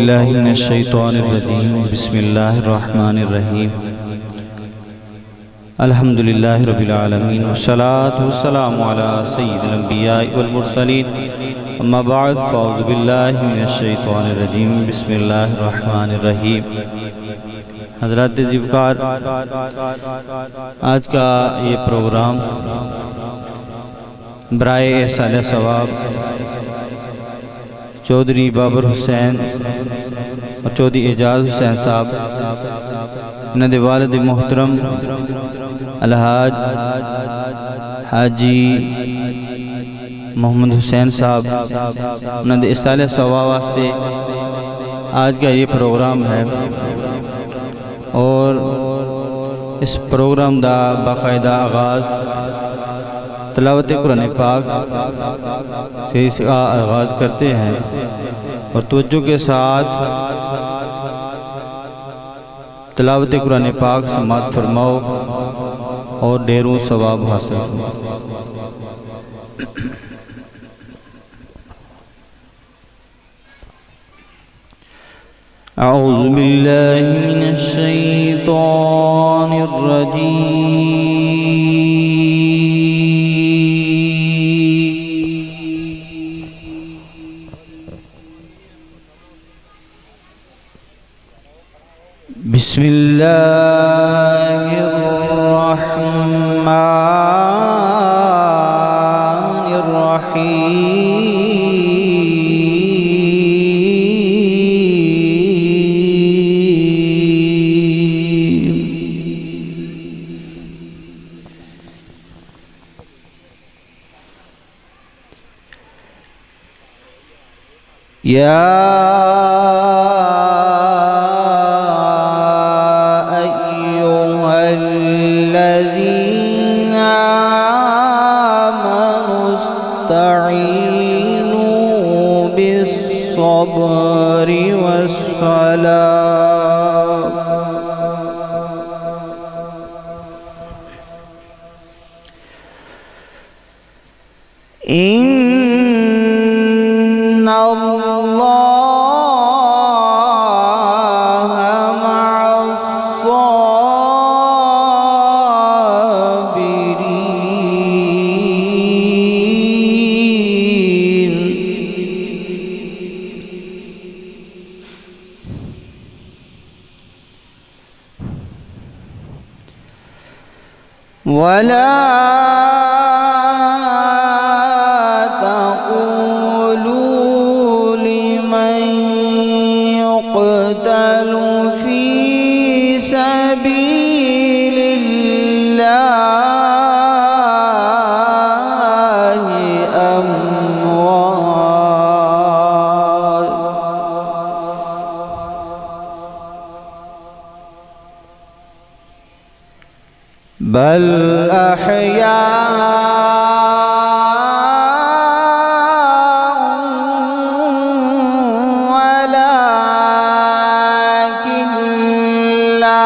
باللہ من الشیطان الرجیم بسم اللہ الرحمن الرحیم الحمدللہ رب العالمین والصلاة والسلام علی سید الانبیاء والمرسلین اما بعد فاعوذ باللہ من الشیطان الرجیم بسم اللہ الرحمن الرحیم۔ حضرات دیوکار، آج کا یہ پروگرام برائے احصال ثواب چودھری بابر حسین اور چودھری اعجاز حسین صاحب، انہوں نے والد محترم الحاج حاجی محمد حسین صاحب انہوں نے احصال ثواب واسطے آج کا یہ پروگرام ہے، اور اس پروگرام دا باقاعدہ آغاز تلاوت قرآن پاک سے اس کا آغاز کرتے ہیں، اور توجہ کے ساتھ تلاوت قرآن پاک سماعت فرماؤ اور ڈھیروں ثواب حاصل فرماؤ۔ اعوذ باللہ من الشیطان الرجیم بسم اللہ الرحمن الرحیم۔ یا بالصبر والصلاة إن الله مع الصابرين۔ ولا تقولوا لمن يقتل في سبيل الله أموات، بل أحياء ولكن لا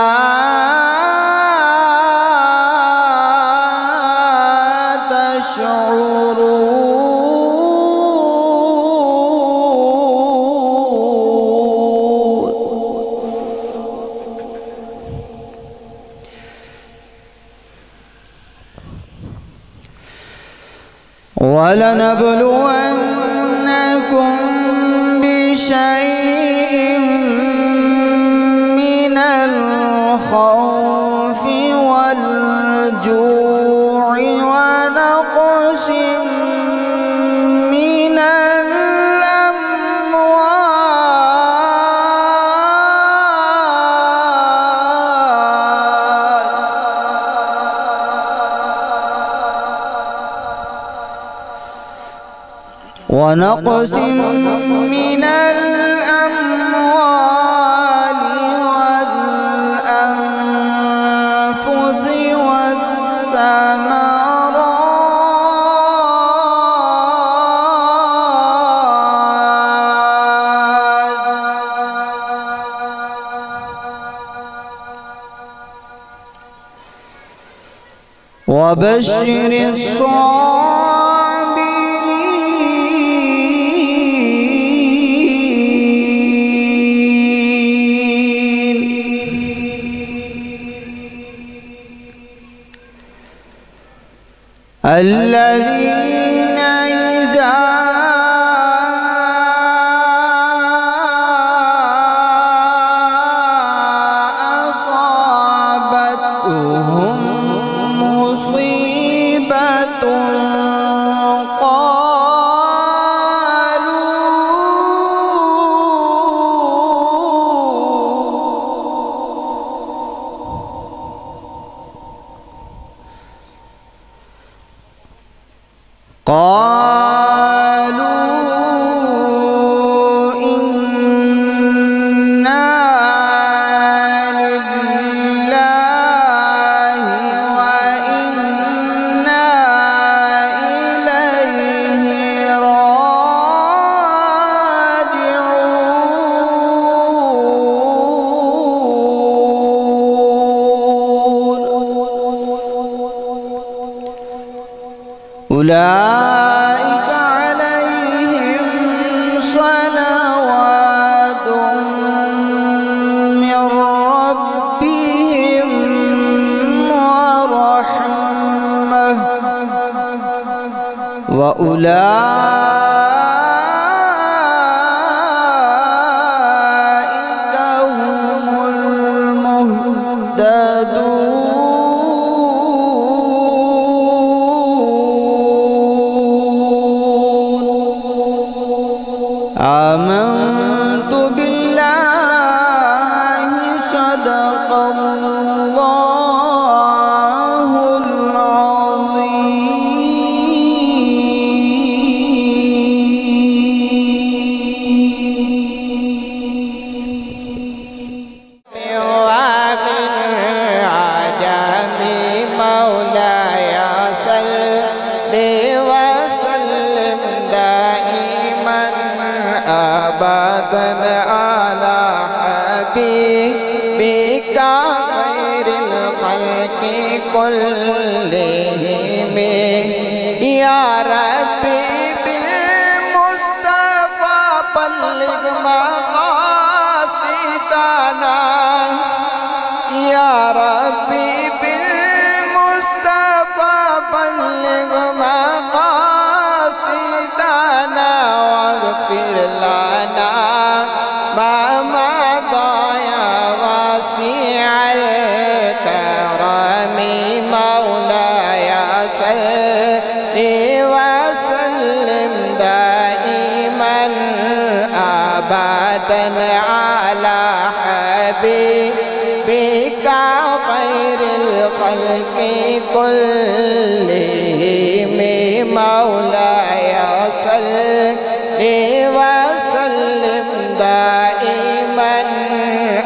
ولنبلونكم بشيء من الخوف والجوع ونقص من الأموال والأنفس والثمرات وبشر الصابرين الذين إذا أصابتهم مصيبة قالوا إنا لله وإنا إليه راجعون أولئك عليهم صلوات من ربهم ورحمة وأولئك هم المهتدون آمنت بالله صدق الله العظيم ومن عجم مولاي صل وسلم دائما أبدا على حبيبك خير الخلق كلهم يا ربي بالمصطفى بلغ مقاصدنا يا ربي بالمصطفى بلغ مقاصدنا واغفر لنا ما مضى يا واسع الكرم مولاي صل وسلم دائما أبدا على حبيبك خير الخلق كلهم مولاي صل وسلم دائما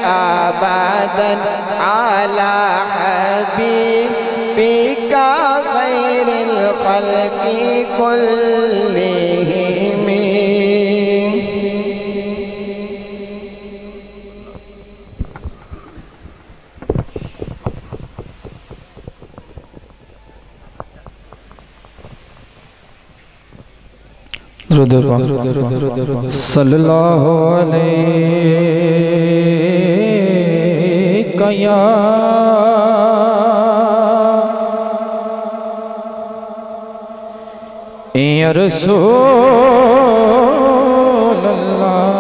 أبدا على حبيبك خير الخلق كلهم صلی اللہ علیہ یا رسول اللہ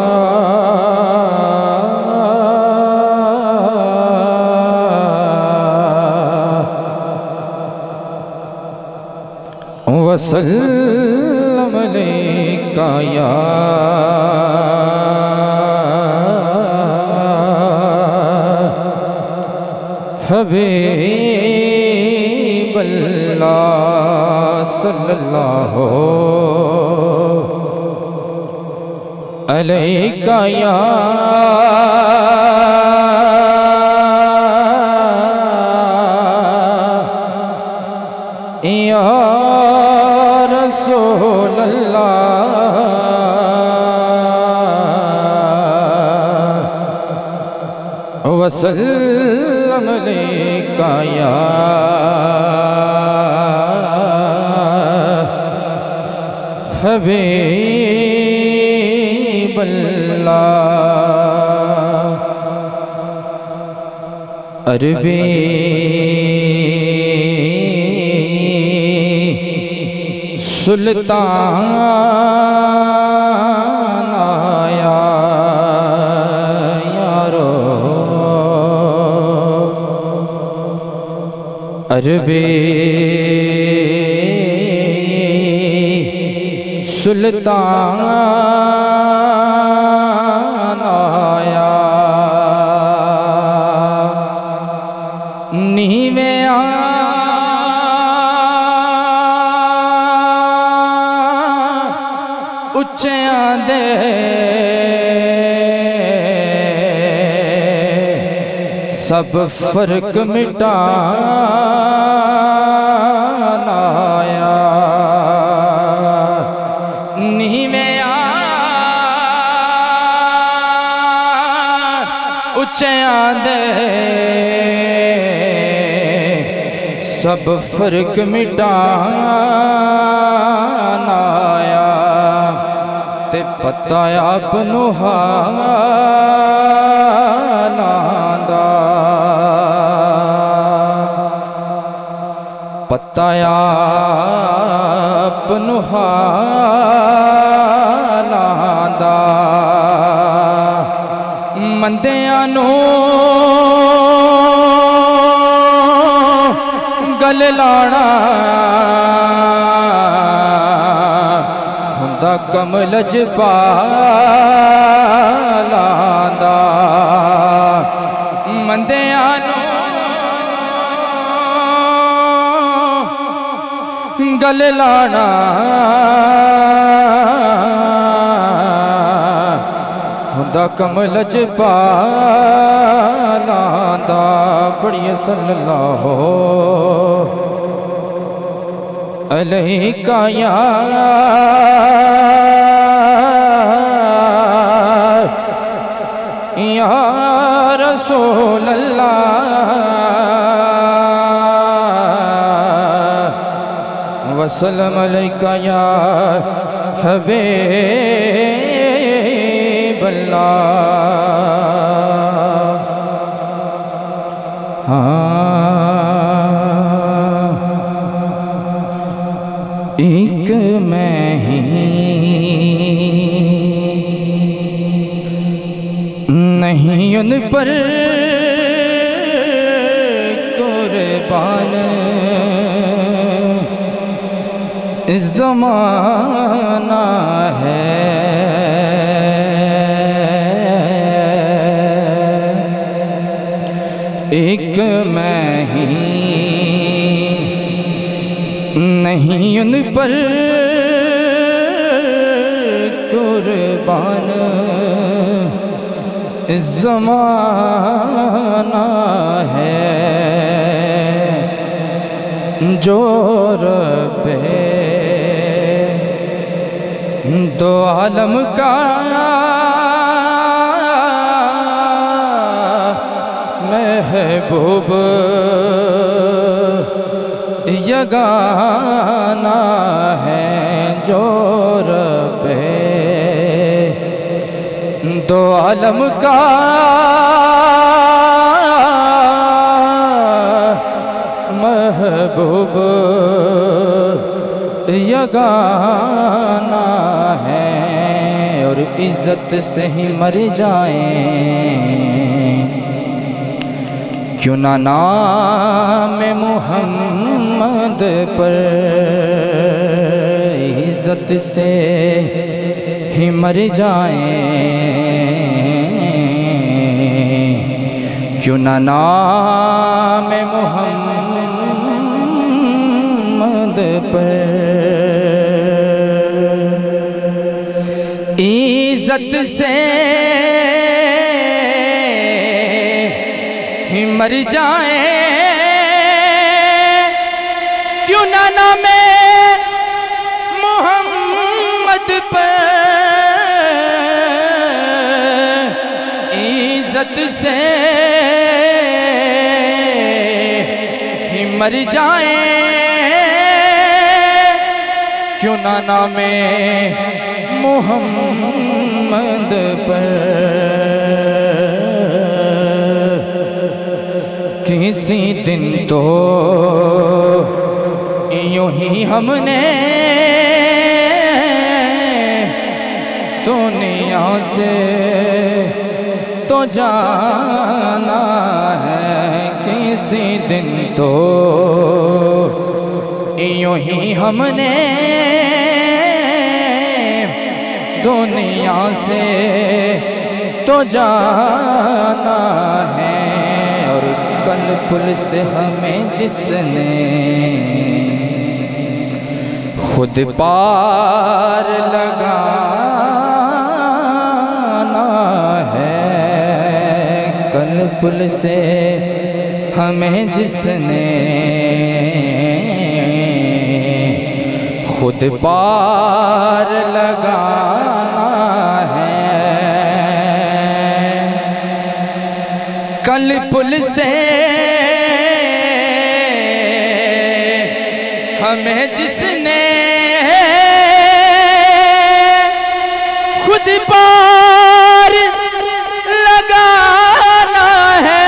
وسلم علیکہ یا حبیب اللہ صلی اللہ علیکہ یا رسول اللہ وسلم علیکہ یا حبیب اللہ عربی سلطان آیا یارو عربی سلطان آیا نیویں اچیاں دے سب فرق مٹانا آیا نیویں اچیاں دے سب فرق مٹانا آیا تے پتہ آپ نو حالاں دا پتہ آپ نو حالاں دا مندیاں نو گل لانا ہوندا کم لجپالاں دا مندیاں نو گل لانا ہوندا کم لجپالاں دا پڑھیے صلی اللہ علیہ یا رسول اللہ وسلم علیکہ یا حبیب اللہ ایک میں ہی نہیں ان پر قربان زمانہ ہے ایک میں ہی نہیں ان پر قربان زمانہ ہے جو رب دو عالم کا محبوب یگانہ ہے جو رب دو عالم کا محبوب یگانہ ہے اور عزت سے ہی مر جائیں کیوں نہ نام محمد پر عزت سے ہی مر جائیں کیوں نہ نام محمد پر عزت سے ہی مر جائیں کیوں نہ نام محمد پر عزت سے ہی مر جائیں کیوں نہ نام محمد پر کسی دن تو یوں ہی ہم نے دنیا سے تو جانا ہے کسی دن تو یوں ہی ہم نے دنیا سے تو جانا ہے اور کل پل سے ہمیں جس نے خود پار لگانا ہے کل پل سے ہمیں جس نے خود پار لگانا ہے کل پل سے ہمیں جس نے خود پار لگانا ہے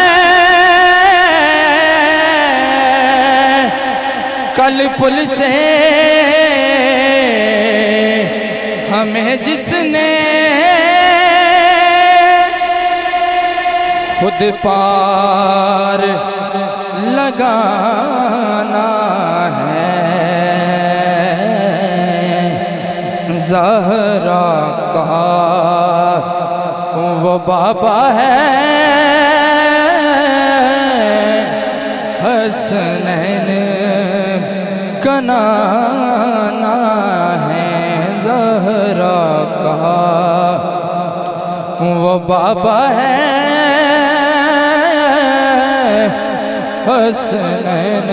کل پل سے ہمیں جس نے خود پار لگانا ہے زہرا کا وہ بابا ہے حسنین کا نانا ہے زہرا کا وہ بابا ہے حسنین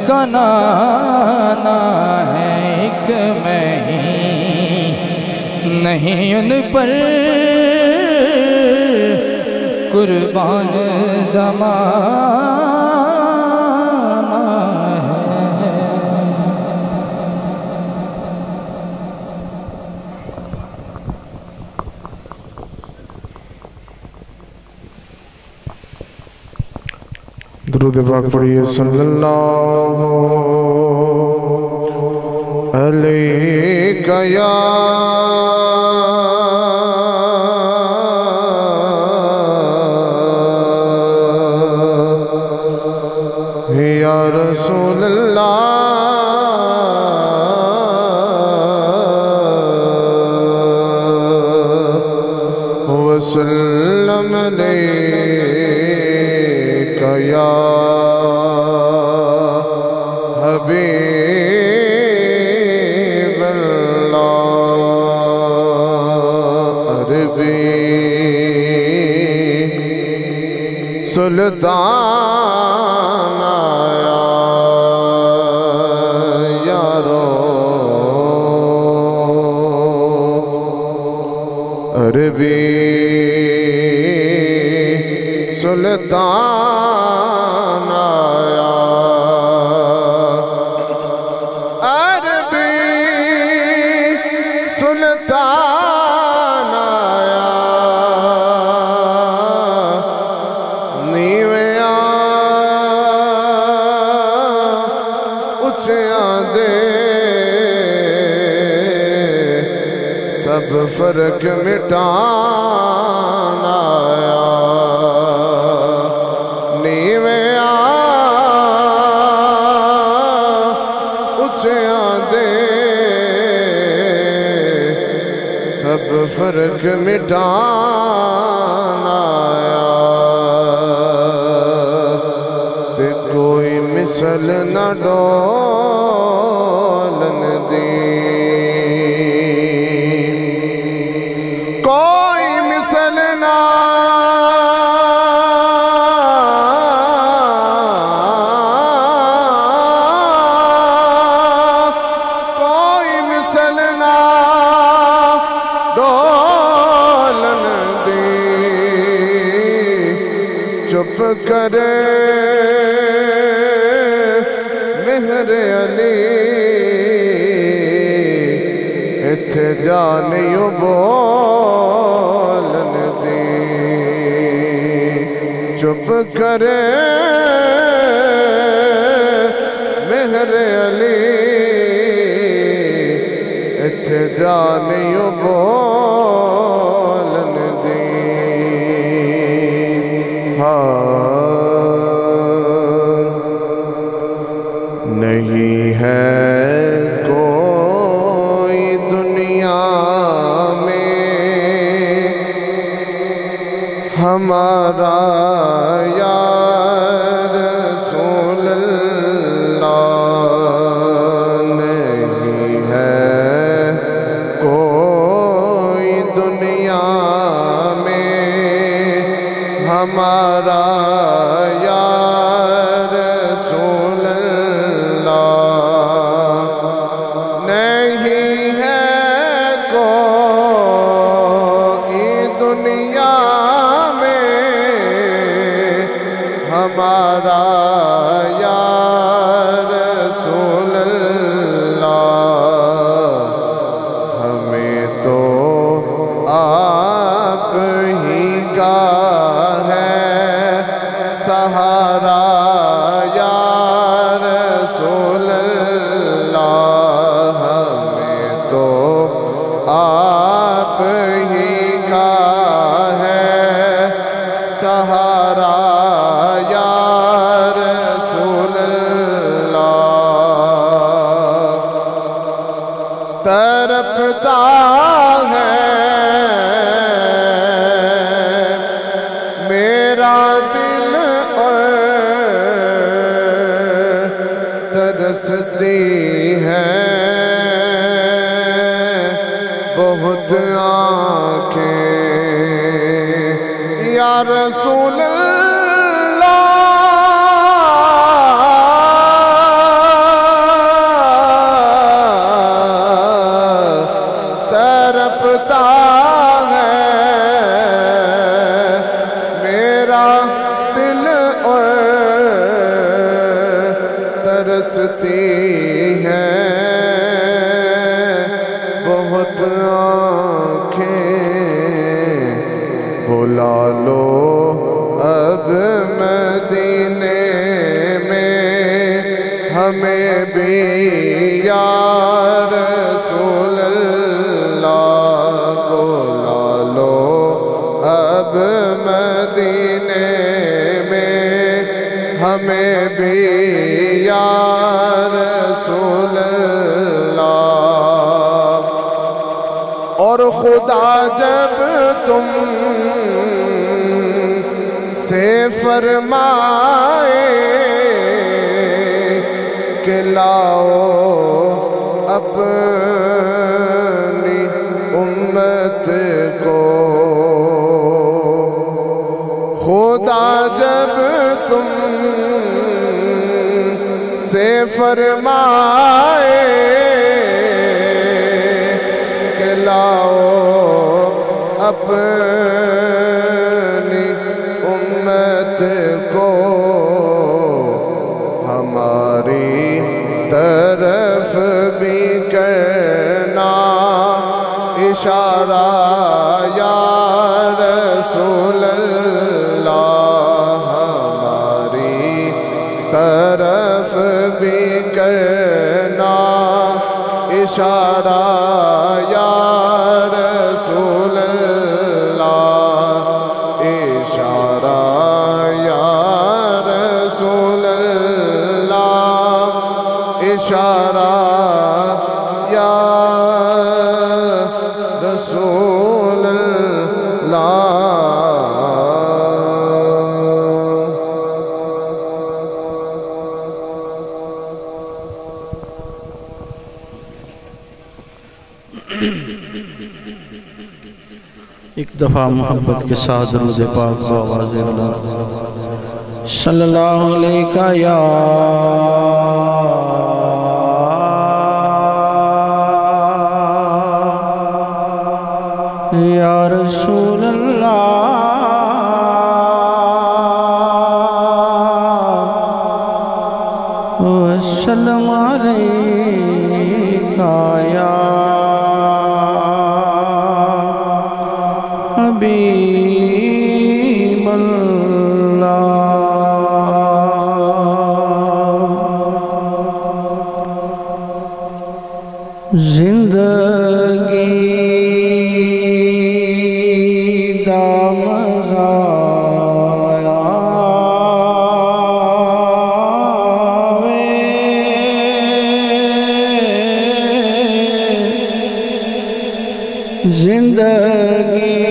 کا نانا ہے ایک میں ہی نہیں ان پر قربان زمانہ ہے درود پاک پڑھیے صلی اللہ علیہ یا رسول اللہ وسلم علیک یا حبیب اللہ عربی سلطان آیا یارو عربی سلطان آیا عربی سلطان آیا نیویاں اچھیاں دے سب فرق مٹان آیا سب فرق مٹان آیا تے کوئی مثل نہ ڈولن دی کوئی مثل نہ چپ کرے مہر علی اتھے جانیوں بولن دی چپ کرے مہر علی اتھے جانیوں بولن ہمارا یا رسول اللہ نہیں ہے کوئی دنیا میں ہمارا یا رسول اللہ نہیں ہے کوئی دنیا ہمارا یا رسول اللہ ہمیں تو آپ ہی کا ہے سہارا یا رسول اللہ ہمیں تو آپ ہی کا ہے سہارا تڑپتا ہے میرا دل اور ترستی ہے بہت آنکھیں یا رسول تڑپتا ہے میرا دل اور ترستی ہے بہت آنکھیں بلا لو اب مدینے میں ہمیں بھی یا رسول اب مدینے میں ہمیں بھی یا رسول اللہ اور خدا جب تم سے فرمائے کہ لاؤ اپنی امت کو خدا جب تم سے فرمائے کہ لاؤ اپنی امت کو ہماری طرف بھی کرنا اشارہ یا رسول اللہ ہماری طرف بھی کرنا اشارہ یا رسول اللہ اشارہ یا رسول اللہ اشارہ یا رسول اللہ ایک دفعہ محبت کے ساتھ درود پاک بآواز بلند صلی اللہ علیہ یا رسول اللہ وسلم علیکہ یا حبیب اللہ زندگی دا مزہ زندگی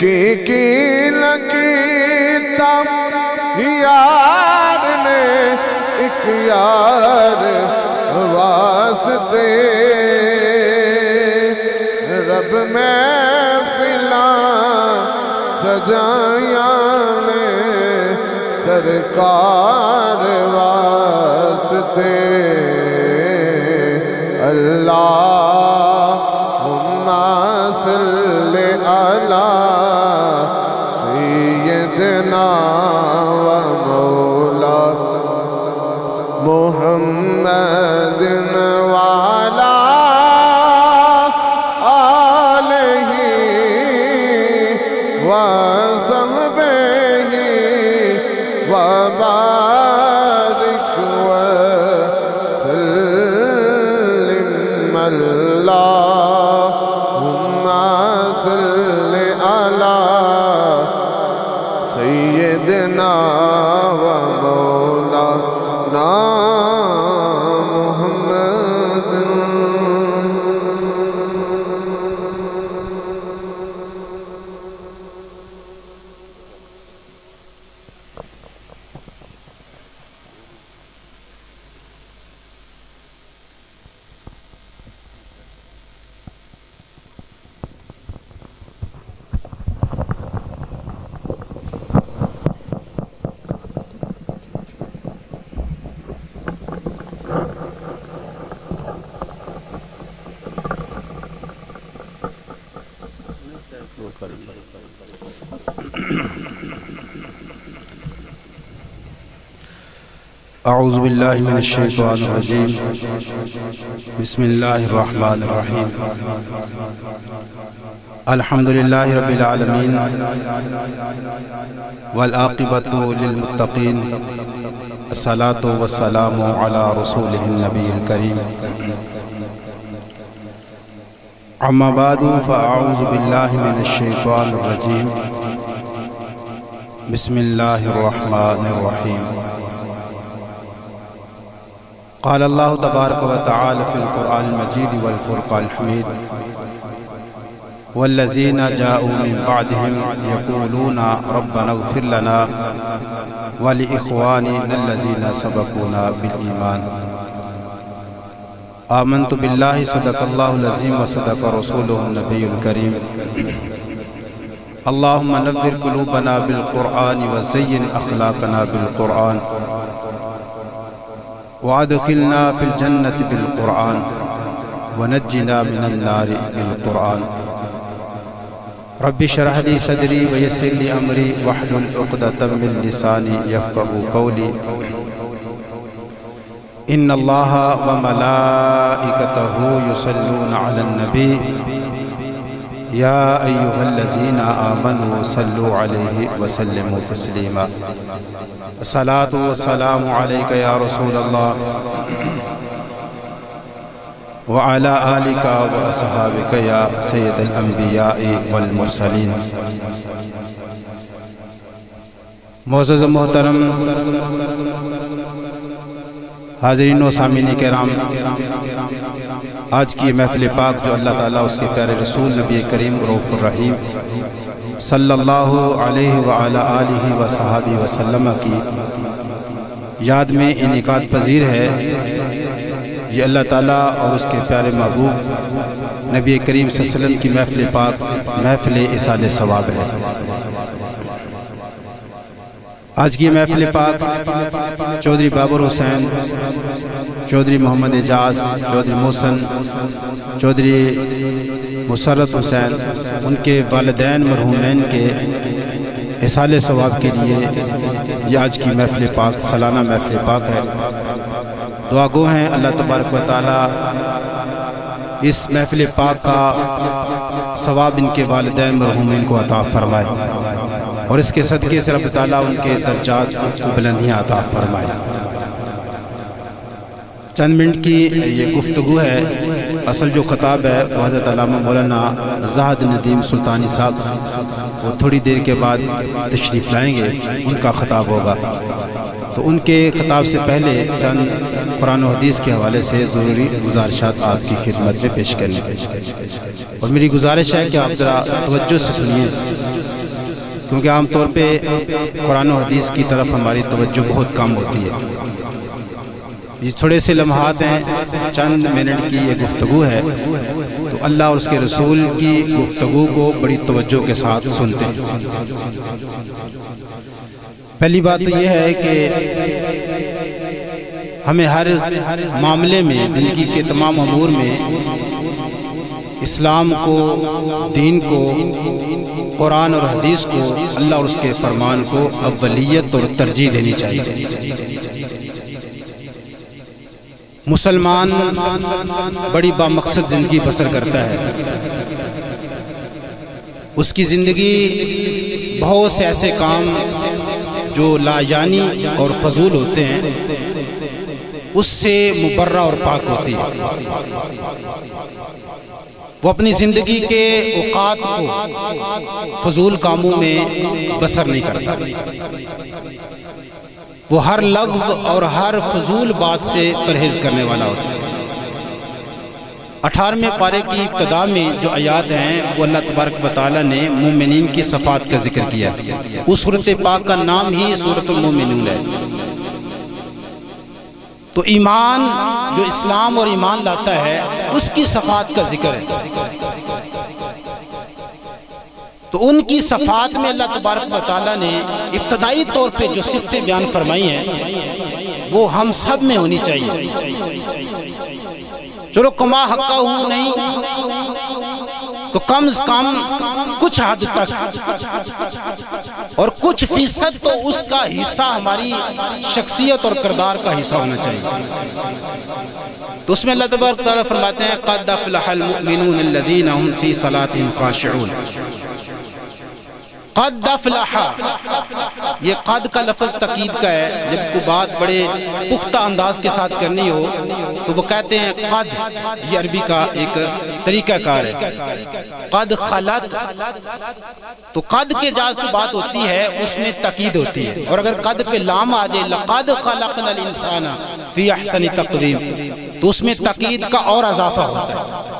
کی لگیتا یار نے ایک یار واسطے رب محفلاں سجایاں نے سرکار واسطے اللہم صلی علی سیدنا و مولا محمد وعلی آلہ وصحبہ وبارک وسلم اللہم صلی علی سیدنا و مولانا محمد اعوذ باللہ من الشیطان الرجیم بسم اللہ الرحمن الرحیم الحمدللہ رب العالمین والعاقبۃ للمتقین الصلاۃ والسلام علی رسولہ النبی الکریم اما بعد فاعوذ باللہ من الشیطان الرجیم بسم اللہ الرحمن الرحیم قال اللہ تبارک و تعالی فی القرآن المجید والفرقان الحمید والذین جاءوا من بعدهم یقولون ربنا اغفر لنا ولإخواننا الذین سبقونا بالایمان آمنت باللہ صدق اللہ العظیم وصدق رسولہ النبی الکریم اللہم نور قلوبنا بالقرآن وزین اخلاقنا بالقرآن وادخلنا فی الجنة بالقرآن ونجنا من النار بالقرآن رب اشرح لي صدری ویسر لي امری واحلل عقدۃ من لسانی یفقهوا قولی ان اللہ وملائکتہ یصلون علی النبی یا ایہا الذین آمنوا صلوا علیہ وسلموا تسلیما الصلاۃ والسلام علیک یا رسول اللہ وعلی آلک واصحابک یا سید الانبیاء والمرسلین معزز محترم حاضرین و سامعین کرام، آج کی محفل پاک جو اللہ تعالیٰ اس کے پیارے رسول نبی کریم رؤوف الرحیم صلی اللہ علیہ وآلہ آلہ وصحابہ وسلم کی یاد میں انعقاد پذیر ہے۔ یہ اللہ تعالیٰ اور اس کے پیارے محبوب نبی کریم صلی اللہ علیہ وسلم کی محفل پاک محفل اصال ثواب ہے۔ آج کی محفل پاک چودھری بابر حسین، چودھری محمد اعجاز، چودھری محسن، چودھری مسرت حسین، ان کے والدین مرحومین کے اصال ثواب کے لیے یہ آج کی محفل پاک سالانہ محفل پاک ہے۔ دعا گو ہیں اللہ تبارک و تعالی اس محفل پاک کا ثواب ان کے والدین مرحومین کو عطا فرمائے اور اس کے صدقے سے رب تعالیٰ ان کے درجات کو بلندیاں عطا فرمائے۔ چند منٹ کی یہ گفتگو ہے، اصل جو خطاب ہے وہ حضرت علامہ مولانا زاہد ندیم سلطانی صاحب وہ تھوڑی دیر کے بعد تشریف لائیں گے، ان کا خطاب ہوگا۔ تو ان کے خطاب سے پہلے چند قرآن و حدیث کے حوالے سے ضروری گزارشات آپ کی خدمت میں پیش کرنی اور میری گزارش ہے کہ آپ ذرا توجہ سے سنیے، کیونکہ عام طور پہ قرآن و حدیث کی طرف ہماری توجہ بہت کم ہوتی ہے۔ یہ تھوڑے سے لمحات ہیں، چند منٹ کی یہ گفتگو ہے، تو اللہ اور اس کے رسول کی گفتگو کو بڑی توجہ کے ساتھ سنتے ہیں۔ پہلی بات تو یہ ہے کہ ہمیں ہر معاملے میں، زندگی کے تمام امور میں اسلام کو، دین کو، قرآن اور حدیث کو، اللہ اور اس کے فرمان کو اولیت اور ترجیح دینی چاہیے۔ مسلمان بڑی بامقصد زندگی بسر کرتا ہے، اس کی زندگی بہت سے ایسے کام جو لا یعنی اور فضول ہوتے ہیں اس سے مبرہ اور پاک ہوتی ہے۔ وہ اپنی زندگی کے اوقات کو فضول کاموں میں بسر نہیں کرتا، وہ ہر لغو اور ہر فضول بات سے پرہیز کرنے والا ہوتا ہے۔ 18ویں پارے کی ابتدا میں جو آیات ہیں وہ اللہ تبارک و تعالیٰ نے مومنین کی صفات کا ذکر کیا ہے۔ اس سورۃ پاک کا نام ہی سورۃ المومنون ہے۔ تو ایمان جو اسلام اور ایمان لاتا ہے اس کی صفات کا ذکر ہے، تو ان کی صفات میں اللہ تبارک و تعالیٰ نے ابتدائی طور پہ جو صفتیں بیان فرمائی ہیں وہ ہم سب میں ہونی چاہیے۔ چلو کما حقہ ہوں نہیں تو کم از کم کچھ حد تک اور کچھ فیصد تو اس کا حصہ ہماری شخصیت اور کردار کا حصہ ہونا چاہیے۔ تو اس میں اللہ تبارک و تعالیٰ فرماتے ہیں قد افلح المؤمنون الذین هم فی صلاتهم خاشعون۔ قد افلح، یہ قد کا لفظ تاکید کا ہے، جب کوئی بات بڑے پختہ انداز کے ساتھ کرنی ہو تو وہ کہتے ہیں قد، یہ عربی کا ایک طریقہ کار ہے۔ قد خلت، تو قد کے جاز جو بات ہوتی ہے اس میں تاکید ہوتی ہے، اور اگر قد پہ لام آ جائے لقد خلقنا الانسان فی احسن تقویم تو اس میں تاکید کا اور اضافہ ہوتا ہے۔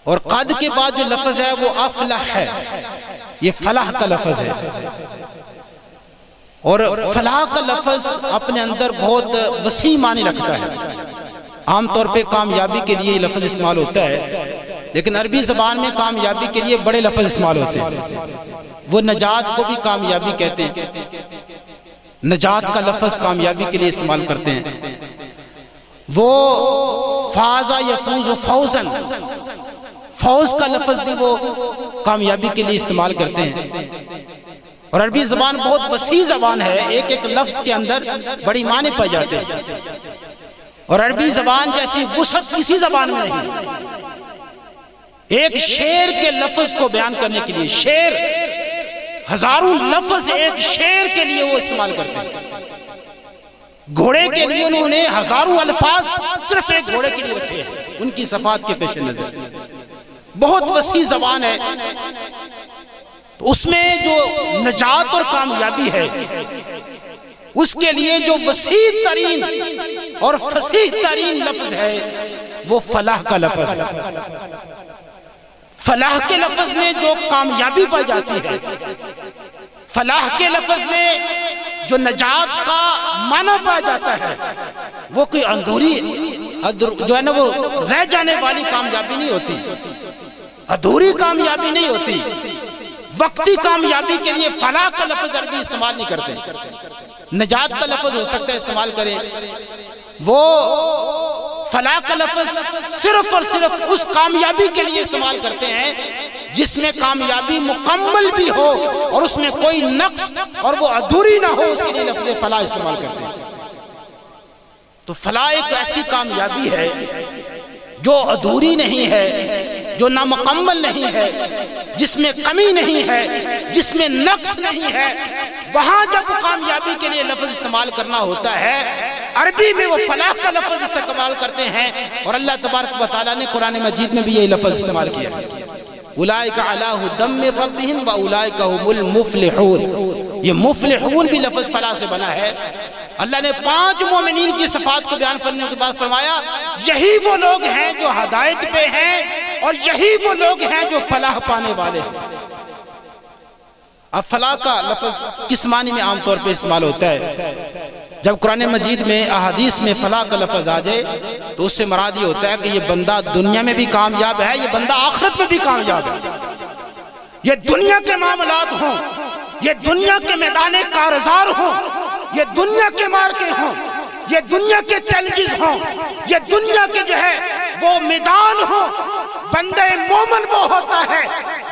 اور قد کے بعد جو لفظ ہے وہ افلح ہے، یہ فلاح کا لفظ ہے، اور فلاح کا لفظ اپنے اندر بہت وسیع معنی رکھتا ہے۔ عام طور پہ کامیابی کے لیے یہ لفظ استعمال ہوتا ہے، لیکن عربی زبان میں کامیابی کے لیے بڑے لفظ استعمال ہوتے ہیں۔ وہ نجات کو بھی کامیابی کہتے ہیں، نجات کا لفظ کامیابی کے لیے استعمال کرتے ہیں۔ وہ فازا یفوز فوزن، فوز کا لفظ بھی وہ کامیابی کے لیے استعمال کرتے ہیں۔ اور عربی زبان بہت وسیع زبان ہے، ایک ایک لفظ کے اندر بڑی معنی پائے جاتے ہیں، اور عربی زبان جیسی وسعت کسی زبان میں نہیں۔ ایک شعر کے لفظ کو بیان کرنے کے لیے، شعر ہزاروں لفظ ایک شعر کے لیے وہ استعمال کرتے ہیں۔ گھوڑے کے لیے انہوں نے ہزاروں الفاظ صرف ایک گھوڑے کے لیے رکھے ہیں، ان کی صفات کے پیش نظر۔ بہت وسیع زبان ہے، تو اس میں جو نجات اور کامیابی ہے اس کے لیے جو وسیع ترین اور فصیح ترین لفظ ہے وہ فلاح کا لفظ ہے۔ فلاح کے لفظ میں جو کامیابی پائی جاتی ہے، فلاح کے لفظ میں جو نجات کا معنی پایا جاتا ہے، وہ کوئی اندھوری جو ہے نا وہ رہ جانے والی کامیابی نہیں ہوتی، ادھوری کامیابی نہیں ہوتی۔ وقتی کامیابی کے لیے فلاح کا لفظ عربی استعمال نہیں کرتے، نجات کا لفظ ہو سکتا ہے استعمال کریں۔ وہ فلاح کا لفظ صرف اور صرف اس کامیابی کے لیے استعمال کرتے ہیں جس میں کامیابی مکمل بھی ہو اور اس میں کوئی نقص اور وہ ادھوری نہ ہو، اس کے لیے لفظ فلاح استعمال کرتے ہیں۔ تو فلاح ایک ایسی کامیابی ہے جو ادھوری نہیں ہے، جو نامکمل نہیں ہے، جس میں کمی نہیں ہے، جس میں نقص نہیں ہے۔ وہاں جب کامیابی کے لیے لفظ استعمال کرنا ہوتا ہے، عربی میں وہ فلاح کا لفظ استعمال کرتے ہیں، اور اللہ تبارک و تعالیٰ نے قرآن مجید میں بھی یہی لفظ استعمال کیا ہے۔ اولئک علی ھدی من ربہم واولئک ھم المفلحون، یہ مفلحون بھی لفظ فلاح سے بنا ہے۔ اللہ نے 5 مومنین کی صفات کو بیان کرنے کے بعد فرمایا یہی وہ لوگ ہیں جو ہدایت پہ ہیں اور یہی وہ لوگ ہیں جو فلاح پانے والے ہیں۔ اب فلاح کا لفظ کس معنی میں عام طور پہ استعمال ہوتا ہے؟ جب قرآن مجید میں احادیث میں فلاح کا لفظ آ جائے تو اس سے مراد یہ ہوتا ہے کہ یہ بندہ دنیا میں بھی کامیاب ہے، یہ بندہ آخرت میں بھی کامیاب ہے۔ یہ دنیا کے معاملات ہوں، یہ دنیا کے میدان کارزار ہوں، یہ دنیا کے مارکے ہوں، یہ دنیا کے چیلنجز ہوں، یہ دنیا کے جو ہے وہ میدان ہوں، بندہ مومن وہ ہوتا ہے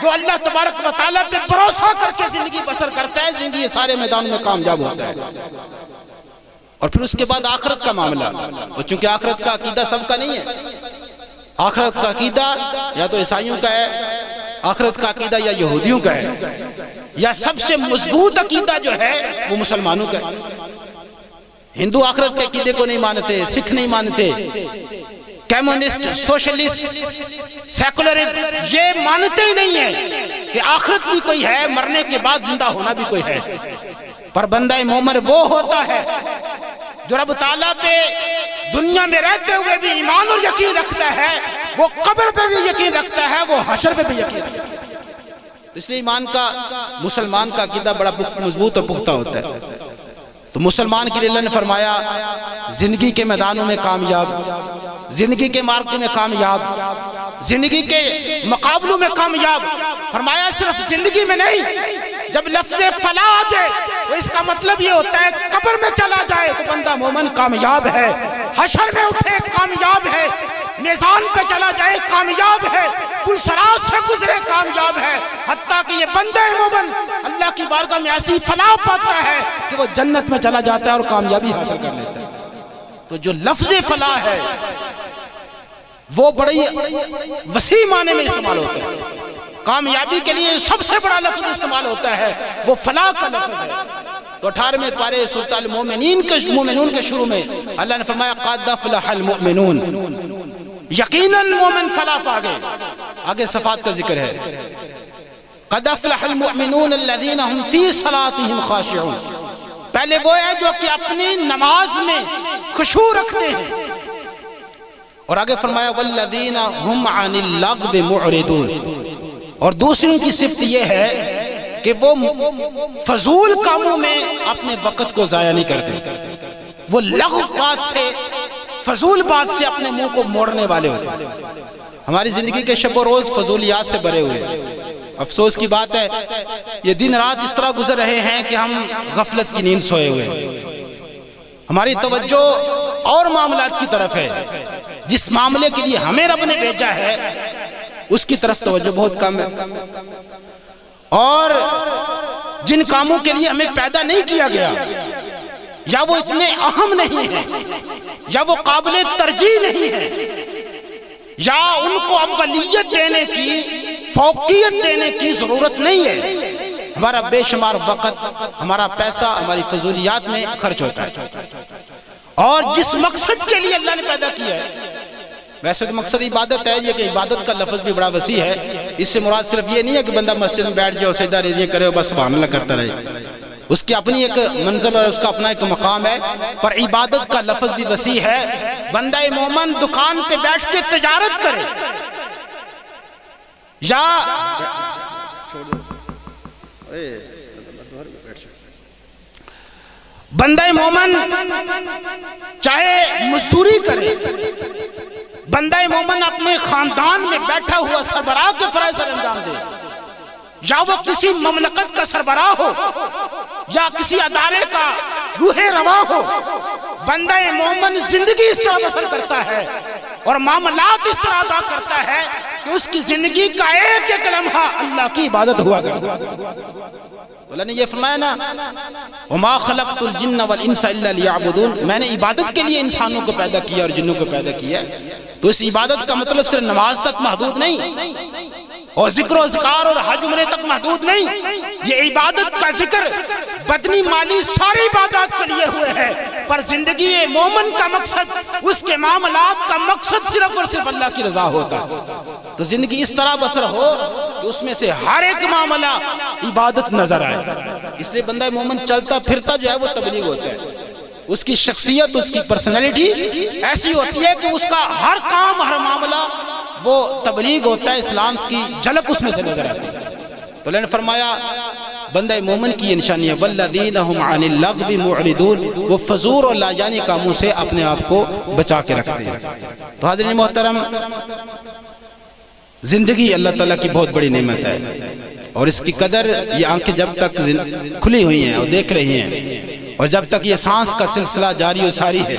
جو اللہ تبارک و تعالیٰ پہ بھروسہ کر کے زندگی بسر کرتا ہے، زندگی یہ سارے میدان میں کامیاب ہوتا ہے۔ اور پھر اس کے بعد آخرت کا معاملہ، اور چونکہ آخرت کا عقیدہ سب کا نہیں ہے، آخرت کا عقیدہ یا تو عیسائیوں کا ہے، آخرت کا عقیدہ یا یہودیوں کا ہے، یا سب سے مضبوط عقیدہ جو ہے وہ مسلمانوں کا ہے۔ ہندو آخرت کے عقیدے کو نہیں مانتے، سکھ نہیں مانتے، کمیونسٹ، سوشلسٹ، سیکولر یہ مانتے ہی نہیں ہیں کہ آخرت بھی کوئی ہے، مرنے کے بعد زندہ ہونا بھی کوئی ہے۔ پر بندہ مومن وہ ہوتا ہے جو رب تعالیٰ پہ دنیا میں رہتے ہوئے بھی ایمان اور یقین رکھتا ہے، وہ قبر پہ بھی یقین رکھتا ہے، وہ حشر پہ بھی یقین رکھتا ہے۔ اس لیے ایمان کا، مسلمان کا عقیدہ بڑا مضبوط اور پختہ ہوتا ہے۔ تو مسلمان کے لیے اللہ نے فرمایا زندگی کے میدانوں میں کامیاب، زندگی کے مارکوں میں کامیاب، زندگی کے مقابلوں میں کامیاب۔ فرمایا صرف زندگی میں نہیں، جب لفظ فلاح آ جائے تو اس کا مطلب یہ ہوتا ہے قبر میں چلا جائے تو بندہ مومن کامیاب ہے، حشر میں اٹھے کامیاب ہے، میزان پہ چلا جائے کامیاب ہے، پل صراط سے گزرے کامیاب ہے، حتیٰ کہ یہ بندہ مومن اللہ کی بارگاہ میں ایسی فلاح پاتا ہے کہ وہ جنت میں چلا جاتا ہے اور کامیابی حاصل کر لیتا ہے۔ تو جو لفظ فلاح ہے وہ بڑی وسیع معنی میں استعمال ہوتا ہے۔ کامیابی کے لیے سب سے بڑا لفظ استعمال ہوتا ہے وہ فلاح کا لفظ ہے۔ تو 18ویں پارے سورۃ المومنین کے شروع میں اللہ نے فرمایا قد افلح المؤمنون، یقیناً مومن فلاح پا گئے۔ آگے صفات کا ذکر ہے، قد افلح المؤمنون الذین هم فی صلاتهم خاشعون، پہلے وہ ہے جو کہ اپنی نماز میں خشوع رکھتے ہیں، اور آگے فرمایا والذین هم عن اللغو معرضون، اور دوسروں کی صفت یہ ہے کہ وہ فضول کاموں میں اپنے وقت کو ضائع نہیں کرتے، وہ لغو بات سے، فضول بات سے اپنے منہ کو موڑنے والے ہوتے ہیں۔ ہماری زندگی کے شب و روز فضولیات سے بھرے ہوئے ہیں۔ افسوس کی بات ہے یہ دن رات اس طرح گزر رہے ہیں کہ ہم غفلت کی نیند سوئے ہوئے ہیں، ہماری توجہ اور معاملات کی طرف ہے، جس معاملے کے لیے ہمیں رب نے بھیجا ہے اس کی طرف توجہ بہت کم ہے، اور جن کاموں کے لیے ہمیں پیدا نہیں کیا گیا یا وہ اتنے اہم نہیں ہیں یا وہ قابل ترجیح نہیں ہیں یا ان کو اولیت دینے کی، فوقیت دینے کی ضرورت نہیں ہے، ہمارا بے شمار وقت، ہمارا پیسہ ہماری فضولیات میں خرچ ہوتا ہے۔ اور جس مقصد کے لیے اللہ نے پیدا کیا ہے، ویسے تو مقصد عبادت ہے، یہ کہ عبادت کا لفظ بھی بڑا وسیع ہے، اس سے مراد صرف یہ نہیں ہے کہ بندہ مسجد میں بیٹھ جائے اور سجدہ ریزی کرے اور بس سبحان اللہ کرتا رہے، اس کی اپنی ایک منزل اور اس کا اپنا ایک مقام ہے، پر عبادت کا لفظ بھی وسیع ہے۔ بندہ مومن دکان پہ بیٹھ کے تجارت کرے یا بندہ مومن چاہے مزدوری کرے، بندہ مومن اپنے خاندان میں بیٹھا ہوا سربراہ کے فرائض انجام دے، یا وہ کسی مملکت کا سربراہ ہو یا کسی ادارے کا روح رواں ہو، بندہ مومن زندگی اس طرح بسر کرتا ہے اور معاملات اس طرح ادا کرتا ہے کہ اس کی زندگی کا ایک ایک لمحہ اللہ کی عبادت ہوا کرتا ہے۔ اللہ نے یہ فرمایا نا وَمَا خَلَقْتُ الْجِنَّ وَالْإِنسَ إِلَّا لِيَعْبُدُونَ، میں نے عبادت کے لیے انسانوں کو پیدا کیا اور جنوں کو پیدا کیا ہے۔ تو اس عبادت کا مطلب صرف نماز تک محدود نہیں اور ذکر و اذکار اور حج عمرے تک محدود نہیں، یہ عبادت کا ذکر بدنی مالی ساری عبادات کے لیے ہوئے ہیں، پر زندگی مومن کا مقصد، اس کے معاملات کا مقصد صرف اور صرف اللہ کی رضا ہوتا ہے۔ تو زندگی اس طرح بسر ہو کہ اس میں سے ہر ایک معاملہ عبادت نظر آئے. اس لیے بندہ مومن چلتا پھرتا جو ہے وہ تبلیغ ہوتا ہے. اس کی شخصیت، اس کی پرسنالٹی ایسی ہوتی ہے کہ اس کا ہر کام، ہر معاملہ وہ تبلیغ ہوتا ہے، اسلام کی جھلک اس میں سے نظر آتی ہے. تو اللہ نے فرمایا بندہ مومن کی یہ نشانی ہے والذین هم عن اللغو معرضون، وہ فضول اور لاجانی کاموں سے اپنے آپ کو بچا کے رکھتے ہیں. تو حاضرین محترم، زندگی اللہ تعالیٰ کی بہت بڑی نعمت ہے، اور اس کی قدر یہ آنکھیں جب تک کھلی ہوئی ہیں اور دیکھ رہی ہیں، اور جب تک یہ سانس کا سلسلہ جاری و ساری ہے،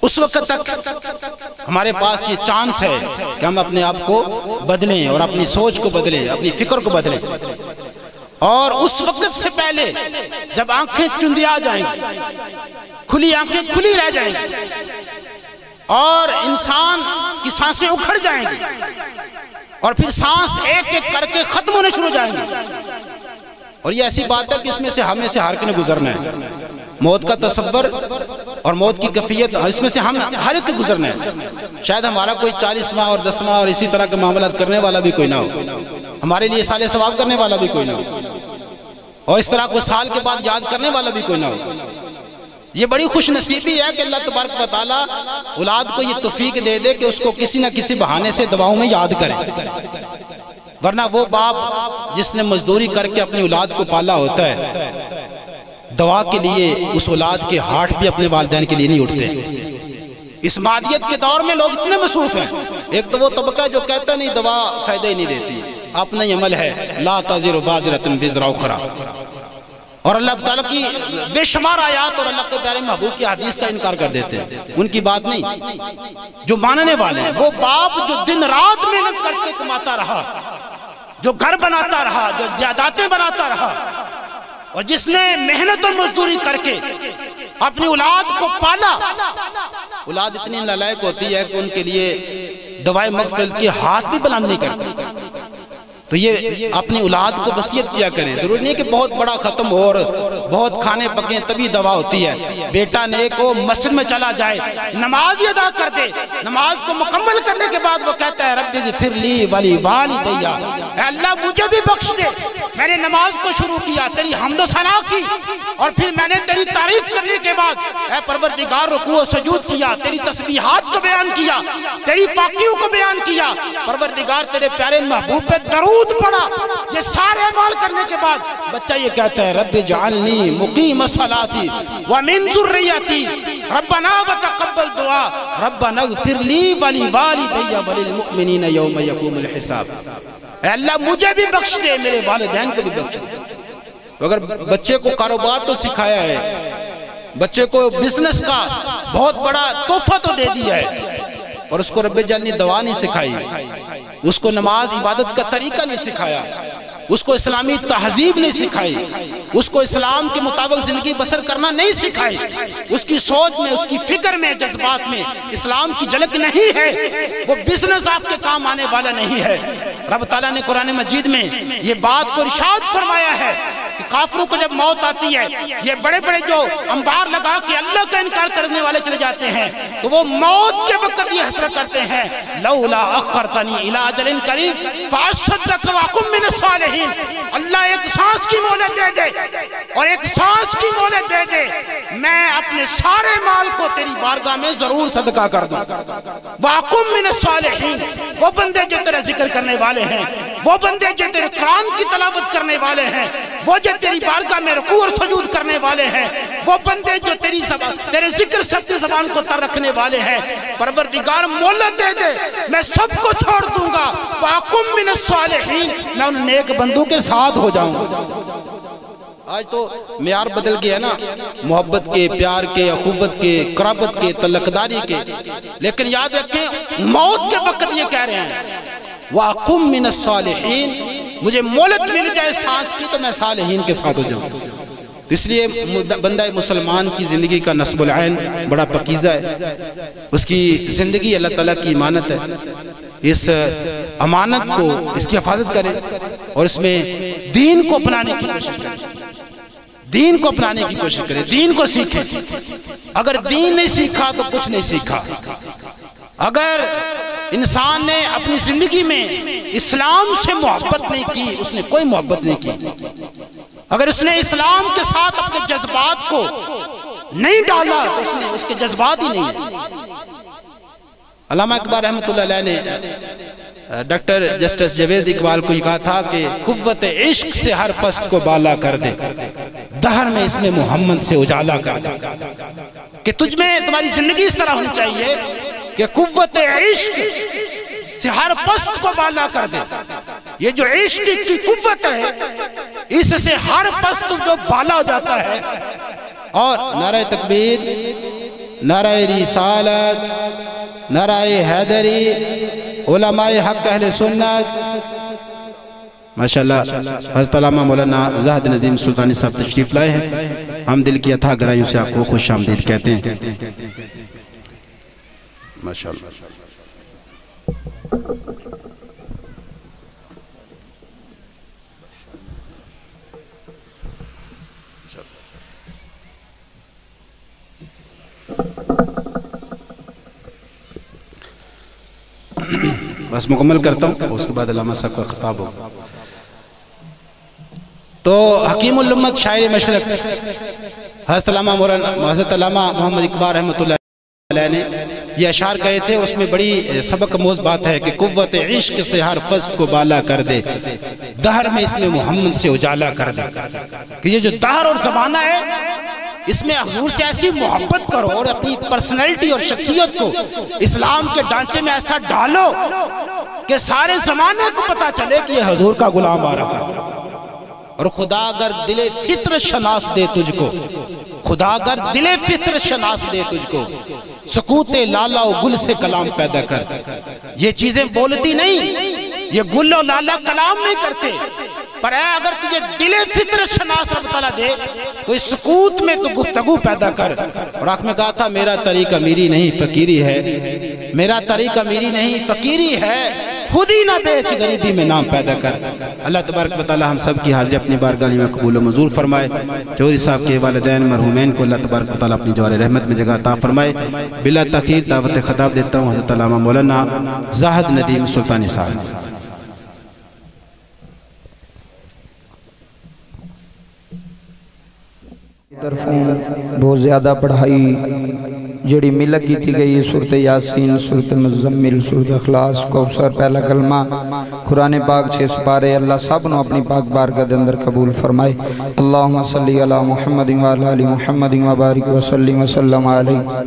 اس وقت تک ہمارے پاس یہ چانس ہے کہ ہم اپنے آپ کو بدلیں اور اپنی سوچ کو بدلیں، اپنی فکر کو بدلیں. اور اس وقت سے پہلے جب آنکھیں چندیا جائیں گی، کھلی آنکھیں کھلی رہ جائیں گی، اور انسان کی سانسیں اکھڑ جائیں گی، اور پھر سانس ایک ایک کر کے ختم ہونے شروع جائیں گی. اور یہ ایسی بات ہے کہ اس میں سے ہمیں سے ہر کے نے گزرنا ہے. موت کا تصور اور موت کی کیفیت اس میں سے ہم ہر ایک کے گزرنا ہے. شاید ہمارا کوئی 40واں اور 10واں اور اسی طرح کے معاملات کرنے والا بھی کوئی نہ ہو، ہمارے لیے سال ثواب کرنے والا بھی کوئی نہ ہو، اور اس طرح کو سال کے بعد یاد کرنے والا بھی کوئی نہ ہو. یہ بڑی خوش نصیبی ہے کہ اللہ تبارک و تعالیٰ اولاد کو یہ توفیق دے دے کہ اس کو کسی نہ کسی بہانے سے دعاؤں میں یاد کرے. ورنہ وہ باپ جس نے مزدوری کر کے اپنی اولاد کو پالا ہوتا ہے، دعا کے لیے اس اولاد کے ہاتھ بھی اپنے والدین کے لیے نہیں اٹھتے. اس مادیت کے دور میں لوگ اتنے مصروف ہیں. ایک تو وہ طبقہ جو کہتا نہیں دعا فائدہ ہی نہیں دیتی، اپنا ہی عمل ہے، لا تزر وازرۃ وزر اخرى. اور اللہ تعالیٰ کی بے شمار آیات اور اللہ کے پیارے محبوب کی حدیث کا انکار کر دیتے ہیں. ان کی بات نہیں. جو ماننے والے ہیں وہ باپ جو دن رات محنت کر کے کماتا رہا، جو گھر بناتا رہا، جو جائیدادیں بناتا رہا، اور جس نے محنت اور مزدوری کر کے اپنی اولاد کو پالا. اولاد اتنی نالائق ہوتی ہے کہ ان کے لیے دوائے مغفرت کے ہاتھ بھی بلند نہیں کرتی. تو یہ اپنی اولاد کو وصیت کیا کریں. ضروری نہیں کہ بہت بڑا ختم ہو اور بہت کھانے پکیں تبھی دوا ہوتی ہے. بیٹا نیک ہو، مسجد میں چلا جائے، نماز ہی ادا کر دے، نماز کو مکمل کرنے کے بعد وہ کہتا ہے رب اغفر لی ولی والدی، اے اللہ مجھے بھی بخش دے. میں نے نماز کو شروع کیا، تیری حمد و ثنا کی، اور پھر میں نے تیری تعریف کرنے کے بعد اے پروردگار رکوع و سجود کیا، تیری تسبیحات کو بیان کیا، تیری پاکیوں کو بیان کیا. پروردگار تیرے پیارے محبوب پہ درود پڑا. یہ سارے اعمال کرنے کے بعد بچہ یہ کہتا ہے رب اجعلنی مقیم الصلاۃ ومن ذریتی ربنا وتقبل دعا ربنا اغفر لی ولی والدی وللمؤمنین یوم یقوم الحساب. اے اللہ مجھے بھی بخش دے، میرے والدین کو بھی بخش دے. اگر بچے کو کاروبار تو سکھایا ہے، بچے کو بزنس کا بہت بڑا تحفہ تو دے دیا ہے، اور اس کو رب اجعلنی دعا نہیں سکھائی، اس کو نماز عبادت کا طریقہ نہیں سکھایا، اس کو اسلامی تہذیب نہیں سکھائی، اس کو اسلام کے مطابق زندگی بسر کرنا نہیں سکھائی، اس کی سوچ میں، اس کی فکر میں، جذبات میں اسلام کی جھلک نہیں ہے، وہ بزنس آپ کے کام آنے والا نہیں ہے. رب تعالیٰ نے قرآن مجید میں یہ بات کو ارشاد فرمایا ہے کہ کافروں کو جب موت آتی ہے، یہ بڑے بڑے جو انبار لگا کے اللہ کا انکار کرنے والے چلے جاتے ہیں، تو وہ موت کے وقت یہ حسرت کرتے ہیں لولا اخرتنی الی اجل قریب فاصدق واکن من الصالحین. اللہ ایک سانس کی مہلت دے دے اور ایک سانس کی مہلت دے دے، میں اپنے سارے مال کو تیری بارگاہ میں ضرور صدقہ کر دوں. واکن من الصالحین، وہ بندے جو تیرا ذکر کرنے والے ہیں، وہ بندے جو تیرے قرآن کی تلاوت کرنے والے ہیں، وہ جو تیری بارگاہ میں رکوع اور سجود کرنے والے ہیں، وہ بندے جو تیرے ذکر سب کی زبان کو تر رکھنے والے ہیں. پروردگار مہلت دے دے، میں سب کو چھوڑ دوں گا. واکن من الصالحین، میں ان نیک بندوں کے ساتھ ہو جاؤں گا. آج تو معیار بدل گیا نا، محبت کے، پیار کے، اخوت کے، قرابت کے، تعلقداری کے. لیکن یاد رکھیں موت کے وقت یہ کہہ رہے ہیں وَأَقُمْ مِنَ الصَّالِحِينَ، مجھے مہلت مل جائے سانس کی تو میں صالحین کے ساتھ ہو جاؤں. اس لیے بندہ مسلمان کی زندگی کا نصب العین بڑا پکیزہ ہے. اس کی زندگی اللہ تعالیٰ کی امانت ہے. اس امانت کو، اس کی حفاظت کرے اور اس میں دین کو اپنانے کی کوشش کرے. دین کو اپنانے کی کوشش کرے، دین کو سیکھیں. اگر دین نہیں سیکھا تو کچھ نہیں سیکھا. اگر انسان نے اپنی زندگی میں اسلام سے محبت نہیں کی اس نے کوئی محبت نہیں کی. اگر اس نے اسلام کے ساتھ اپنے جذبات کو نہیں ڈالا تو اس کے جذبات ہی نہیں ہیں. علامہ اقبال رحمۃ اللہ علیہ نے ڈاکٹر جسٹس جاوید اقبال کو یہ کہا تھا کہ قوت عشق سے ہر پست کو بالا کر دے، دہر میں اس میں محمد سے اجالا کر دے. کہ تجھ میں تمہاری زندگی اس طرح ہونی چاہیے کہ قوت عشق سے ہر پست کو بالا کر دے. یہ جو عشق کی قوت ہے اس سے ہر پست جو بالا ہو جاتا ہے. اور نعرہ تکبیر، نعرہ رسالت، نعرہ حیدری، علماء حق اہل سنت. ماشاءاللہ حضرت علامہ مولانا زاہد نظیم سلطانی صاحب تشریف لائے ہیں. ہم دل کی اتھا گہرائیوں سے آپ کو خوش آمدید کہتے ہیں. ماشاءاللہ. بس مکمل کرتا ہوں اس کے بعد علامہ صاحب کا خطاب ہوگا. تو حکیم الامت شاعر مشرق حضرت علامہ محمد اقبال رحمۃ اللہ علیہ نے یہ اشعار کہے تھے. اس میں بڑی سبق آموز بات ہے کہ قوت عشق سے ہر فضل کو بالا کر دے، دہر میں اس میں محمد سے اجالا کر دے. کہ یہ جو دہر اور زمانہ ہے اس میں حضور سے ایسی محبت کرو اور اپنی پرسنالٹی اور شخصیت کو اسلام کے ڈھانچے میں ایسا ڈالو کہ سارے زمانے کو پتا چلے کہ یہ حضور کا غلام آ رہا ہے. اور خدا اگر دل فطر شناس دے تجھ کو، خدا اگر دل فطر شناس دے تجھ کو، سکوت لالا و گل سے کلام پیدا کر. یہ چیزیں بولتی نہیں، یہ گل و لالا کلام نہیں کرتے، پر اے اگر تجھے دل فطر شناس رب تعالیٰ دے تو اس سکوت میں تو گفتگو پیدا کر. اور آخر میں کہا تھا میرا طریق امیری نہیں فقیری ہے، میرا طریق امیری نہیں فقیری ہے، خود ہی نہ بیچ غریبی میں نام پیدا کر. اللہ تبارک و تعالی ہم سب کی حاضری اپنی بارگاہ میں قبول و منظور فرمائے. چودھری صاحب کے والدین مرحومین کو اللہ تبارک و تعالی اپنی جوار رحمت میں جگہ عطا فرمائے. بلا تاخیر دعوت خطاب دیتا ہوں حضرت علامہ مولانا زاہد ندیم سلطانی صاحب. بہت زیادہ پڑھائی جڑی ملک کی تھی گئی سورت یاسین، سورت مزمل، سورت اخلاص، کوثر، پہلا کلمہ، قرآن پاک 6 سپارے. اللہ سب نو اپنی پاک بارگاہ دے اندر قبول فرمائے. اللہم صلی علی محمد وعلی آل محمد وبارک وسلم وسلم علیہ.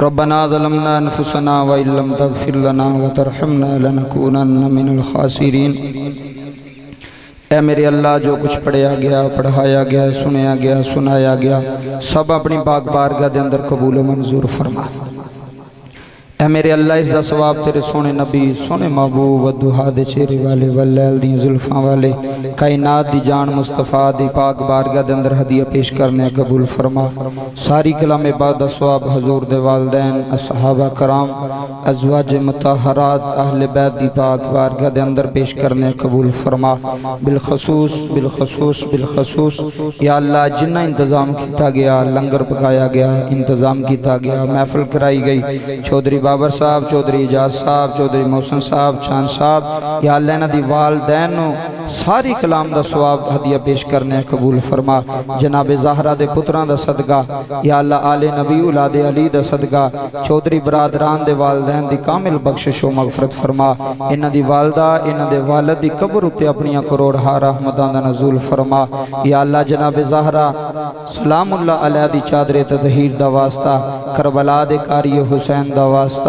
ربنا ظلمنا انفسنا وإن لم تغفر لنا وترحمنا لنكونن من الخاسرین. اے میرے اللہ جو کچھ پڑھیا گیا، پڑھایا گیا، سنیا گیا، سنایا گیا، سب اپنی پاک بارگاہ دے اندر قبول و منظور فرما. اے میرے اللہ اس دا ثواب تیرے سونے نبی، سونے محبوب، ودہا دے چہرے والے، واللیل دی زلفاں والے، کائنات دی جان مصطفیٰ دی پاک بارگاہ دے اندر ہدیہ پیش کرنے قبول فرما. ساری کلام بعد دا ثواب حضور دے والدین، اصحابہ کرام، ازواج مطہرات، اہل بیت دی پاک بارگاہ دے اندر پیش کرنے قبول فرما. بالخصوص بالخصوص بالخصوص یا اللہ جنہ انتظام کیتا گیا، لنگر پکایا گیا، انتظام کیتا گیا، محفل کرائی گئی، چودھری بابر صاحب، چودھری اجاز صاحب، چودھری محسن صاحب، چاند صاحب، یا اللہ نا دی والدین ساری کلام دا ثواب ہدیہ پیش کرنے قبول فرما. جناب زہرہ دے پتران دا صدقہ، یا اللہ آل نبی اولاد علی دا صدقہ، چودھری برادران دے والدین دی کامل بخشش و مغفرت فرما. انہ دی والدہ، انہ دے والد دی قبر اتے اپنی کروڑ رحمتان دا نزول فرما. یا اللہ جناب زہرہ سلام اللہ علیہ دی چادر تطہیر دا واسطہ، کربلا دے کاری حسین دا واسطہ،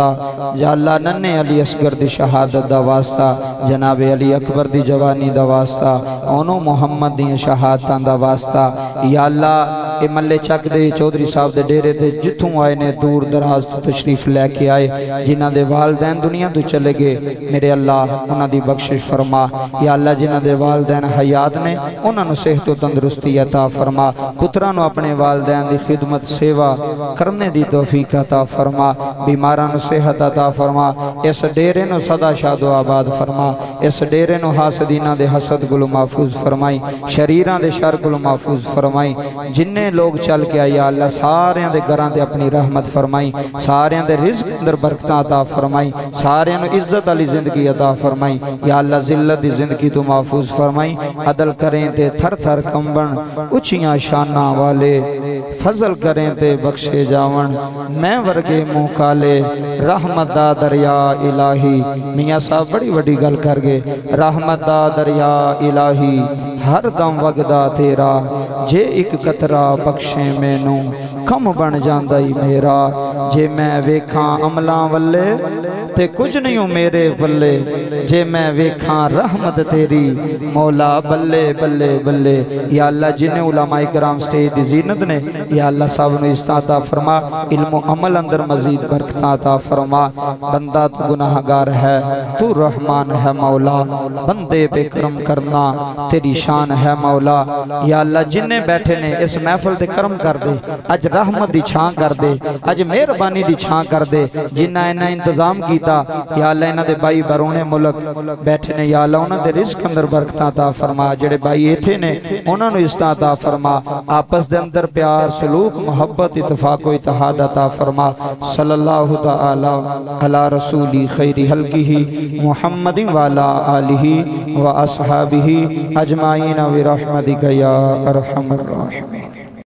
یا اللہ ننے علی اصغر دی شہادت دا واسطہ، جناب علی اکبر دی جوانی دا واسطہ، اونو محمد دی شہادتان دا واسطہ. یا اللہ اے ملے چک دے چودھری صاحب دے ڈیرے دے جتوں آئے نے دور دراز تو تشریف لے کے آئے، جنہ دے والدین دنیا تو چلے گئے، میرے اللہ انہ دی بخشش فرما. یا اللہ جنہ دے والدین حیات نے انہ نو صحت و تندرستی عطا فرما. پترانو اپنے والدین دی خدمت سیوا کرنے دی توفیق عطا فرما. بیماران صحت عطا فرما اس ڈیرے نو سدا شاد و آباد فرما اس ڈیرے نو حاسدینہ دے حسد گلو محفوظ فرمائی شریران دے شر گلو محفوظ فرمائی جننے لوگ چل کے آئی یا اللہ سارے دے گران دے اپنی رحمت فرمائی سارے دے رزق اندر برکتاں عطا فرمائی سارے نو عزت علی زندگی عطا فرمائی یا اللہ ذلت دی زندگی تو محفوظ فرمائی عدل کریں تے تھر تھر کمبن اچھیاں شانہ والے فضل کریں تے بخشے جاون میں ورگے منہ کالے رحمت دا دریا الہی میاں صاحب بڑی وڈی گل کر گے رحمت دا دریا الہی ہر دم وگدا تیرا جے ایک قطرہ بخشے مینوں کم بن جاندائی میرا جے میں ویکھاں عملاں والے تے کچھ نہیں ہوں میرے بلے جے میں ویکھاں رحمت تیری مولا بلے بلے بلے یا اللہ جنہیں علماء کرام سٹیج دی زینت نے یا اللہ صاحب نے استعطا فرما علم و عمل اندر مزید برکتاں عطا فرما بندہ تو گناہگار ہے تو رحمان ہے مولا بندے پہ کرم کرنا تیری شان ہے مولا یا اللہ جنہیں بیٹھے نے اس محفل تے کرم کر دے اج رحمت دی چھان کر دے اج مہربانی دی چھان کر دے جنہ انہ انتظام کیتا یا اللہ انہ دے بائی برونے ملک بیٹھے نے یا اللہ انہ دے رزق اندر برکتاں عطا فرما جڑے بائی ایتھے نے انہوں نے استعطا فرما آپس دے اندر پیار سلوک محبت اتفاق و اتحاد عطا فرما صلی اللہ تعالی علی رسولی خیر حلقہ محمد والا آلہ و اصحابہ اجمعین برحمتک یا ارحم الراحمین